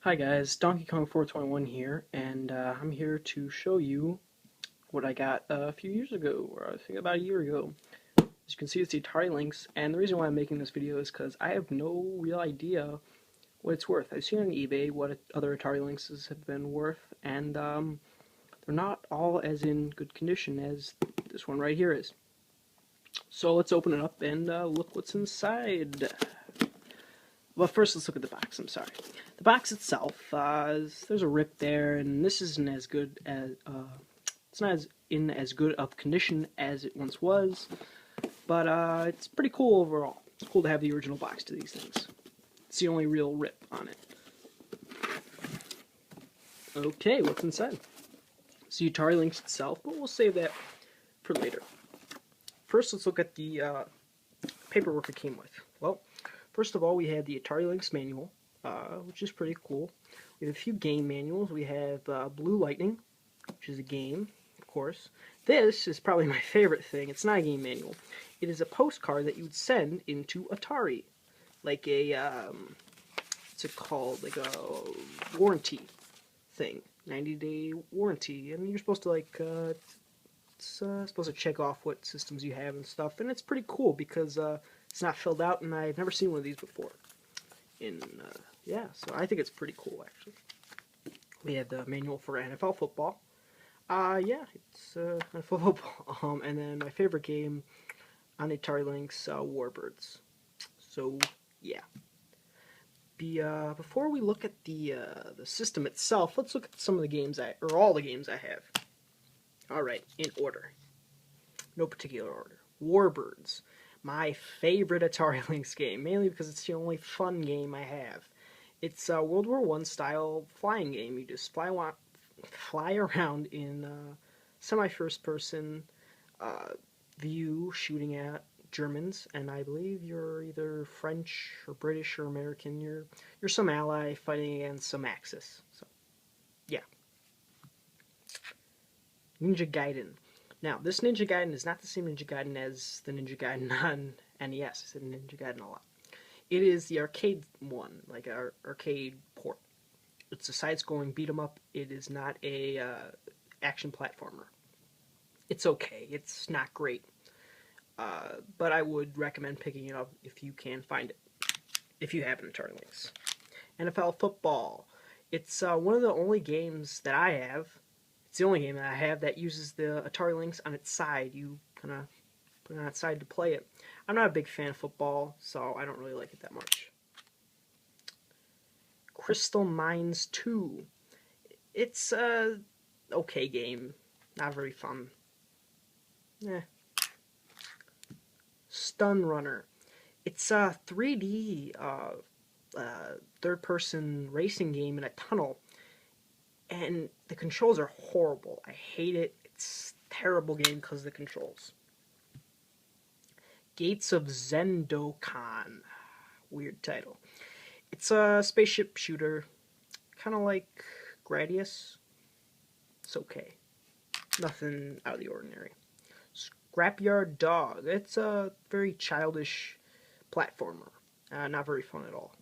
Hi guys, Donkey Kong 421 here, and I'm here to show you what I got a few years ago, or I think about a year ago. As you can see, it's the Atari Lynx, and the reason why I'm making this video is because I have no real idea what it's worth. I've seen on eBay what other Atari Lynxes have been worth, and they're not all as in good condition as this one right here is. So let's open it up and look what's inside. Well, first let's look at the box. I'm sorry. The box itself, there's a rip there, and this isn't as good as it's not as in as good of condition as it once was, but it's pretty cool overall. It's cool to have the original box to these things. It's the only real rip on it. Okay, what's inside? It's the Atari Lynx itself, but we'll save that for later. First, let's look at the paperwork it came with. Well, first of all, we have the Atari Lynx manual, which is pretty cool. We have a few game manuals. We have Blue Lightning, which is a game, of course. This is probably my favorite thing. It's not a game manual. It is a postcard that you would send into Atari, like a what's it called? Like a warranty thing, 90-day warranty, and you're supposed to supposed to check off what systems you have and stuff, and it's pretty cool because it's not filled out, and I've never seen one of these before. Yeah, so I think it's pretty cool, actually. We have the manual for NFL football. Yeah, it's NFL football. And then my favorite game on Atari Lynx, Warbirds. So, yeah. Before we look at the system itself, let's look at some of the games or all the games I have. Alright, in order. No particular order. Warbirds. My favorite Atari Lynx game, mainly because it's the only fun game I have. It's a World War I style flying game. You just fly around in semi-first person view, shooting at Germans, and I believe you're either French or British or American. You're some ally fighting against some Axis. So, yeah. Ninja Gaiden. Now, this Ninja Gaiden is not the same Ninja Gaiden as the Ninja Gaiden on NES. I said Ninja Gaiden a lot. It is the arcade one, like our arcade port. It's a side-scrolling beat-em-up. It is not a action platformer. It's okay. It's not great. But I would recommend picking it up if you can find it. If you have an Atari Lynx. NFL football. It's one of the only games that I have. It's the only game that I have that uses the Atari Lynx on its side. You kind of put it on its side to play it. I'm not a big fan of football, so I don't really like it that much. Crystal Mines 2. It's a okay game. Not very fun. Stun Runner. It's a 3D third-person racing game in a tunnel. And the controls are horrible. I hate it. It's a terrible game because of the controls. Gates of Zendokan. Weird title. It's a spaceship shooter. Kind of like Gradius. It's okay. Nothing out of the ordinary. Scrapyard Dog. It's a very childish platformer. Not very fun at all.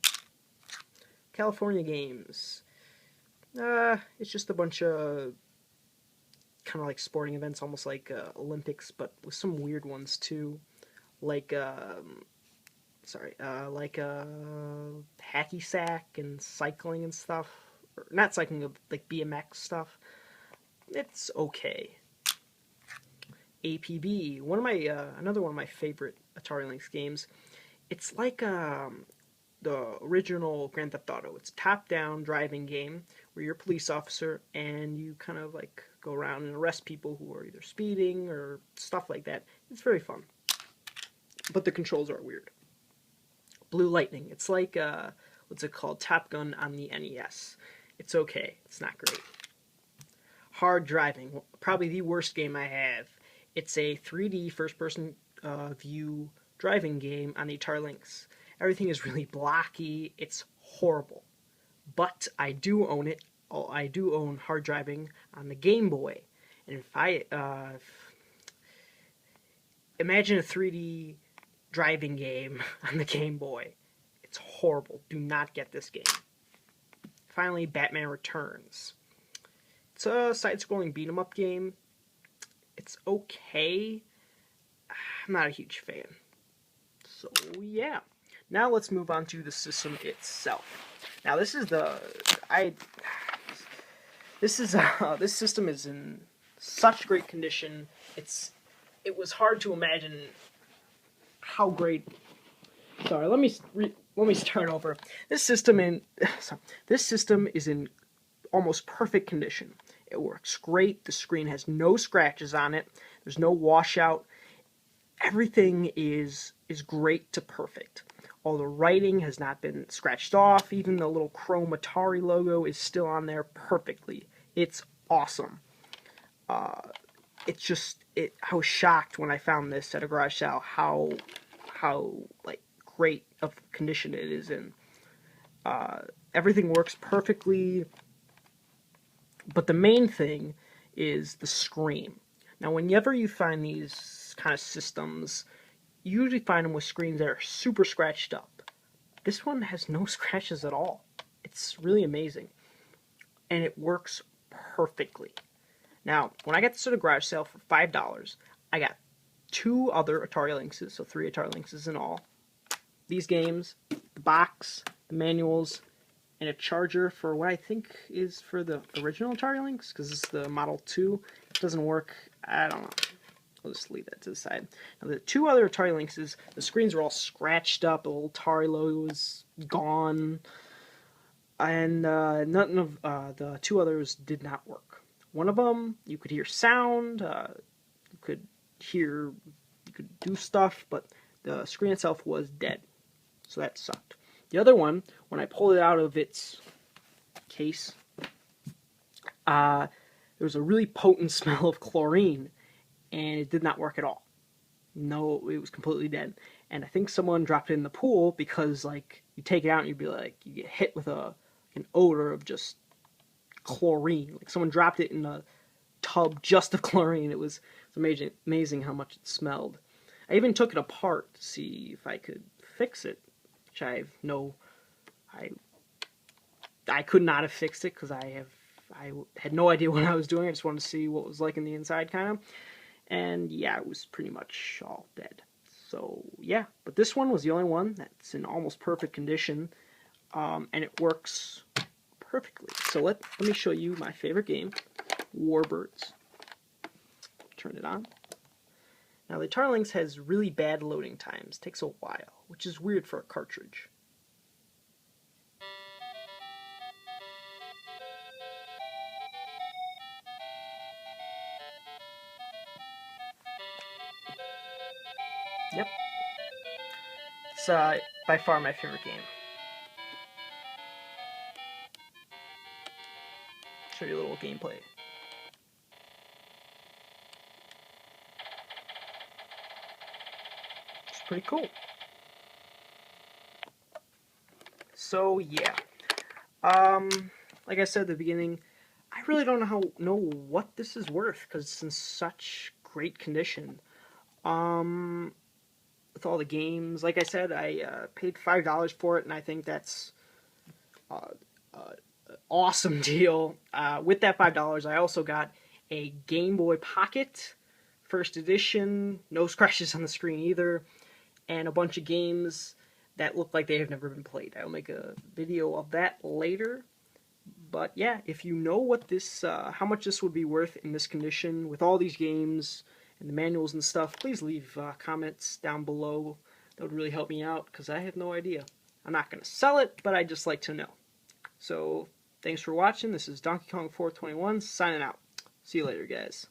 California Games. It's just a bunch of kind of like sporting events, almost like Olympics, but with some weird ones too, like hacky sack and cycling and stuff. Or not cycling, like BMX stuff. It's okay. APB, another one of my favorite Atari Lynx games. It's like the original Grand Theft Auto. It's a top-down driving game where you're a police officer and you kind of like go around and arrest people who are either speeding or stuff like that. It's very fun. But the controls are weird. Blue Lightning. It's like, what's it called? Top Gun on the NES. It's okay. It's not great. Hard Driving. Probably the worst game I have. It's a 3D first-person view driving game on the Atari Lynx. Everything is really blocky. It's horrible. But I do own it. I do own Hard Driving on the Game Boy. And if I imagine a 3D driving game on the Game Boy, it's horrible. Do not get this game. If finally Batman Returns. It's a side-scrolling beat-em-up game. It's okay. I'm not a huge fan. So yeah. Now let's move on to the system itself. Now this system is in such great condition. It was hard to imagine how great. Sorry, let me start over. This system is in almost perfect condition. It works great. The screen has no scratches on it. There's no washout. Everything is great to perfect. All the writing has not been scratched off. Even the little chrome Atari logo is still on there perfectly. It's awesome. I was shocked when I found this at a garage sale how like great of condition it is in. Everything works perfectly, but the main thing is the screen. Now, whenever you find these kind of systems, you usually find them with screens that are super scratched up. This one has no scratches at all. It's really amazing, and it works perfectly. Now, when I got this at a garage sale for $5, I got 2 other Atari Lynxes, so 3 Atari Lynxes in all. These games, the box, the manuals, and a charger for what I think is for the original Atari Lynx, because this is the Model 2. It doesn't work. I don't know. I'll just leave that to the side. Now, the 2 other Atari Lynxes, the screens were all scratched up. The little Atari logo was gone. And none of the 2 others did not work. One of them, you could hear sound. You could do stuff, but the screen itself was dead. So that sucked. The other one, when I pulled it out of its case, there was a really potent smell of chlorine, and it did not work at all. No, it was completely dead. And I think someone dropped it in the pool because, like, you take it out and you get hit with an odor of just chlorine. Like someone dropped it in a tub just of chlorine. It was amazing how much it smelled. I even took it apart to see if I could fix it, which I could not have fixed it because I had no idea what I was doing. I just wanted to see what it was like in the inside, kind of. And yeah, it was pretty much all dead. So yeah, but this one was the only one that's in almost perfect condition, and it works perfectly. So let me show you my favorite game, Warbirds. Turn it on. Now, the Atari Lynx has really bad loading times. Takes a while, which is weird for a cartridge. Yep. It's by far my favorite game. Show you a little gameplay. It's pretty cool. So yeah, like I said at the beginning, I really don't know what this is worth because it's in such great condition. With all the games, like I said, I paid $5 for it, and I think that's awesome deal. With that $5, I also got a Game Boy Pocket, first edition, no scratches on the screen either, and a bunch of games that look like they have never been played. I'll make a video of that later. But yeah, if you know what this, how much this would be worth in this condition with all these games and the manuals and stuff, please leave comments down below. That would really help me out because I have no idea. I'm not going to sell it, but I'd just like to know. So thanks for watching. This is Donkey Kong 421 signing out. See you later, guys.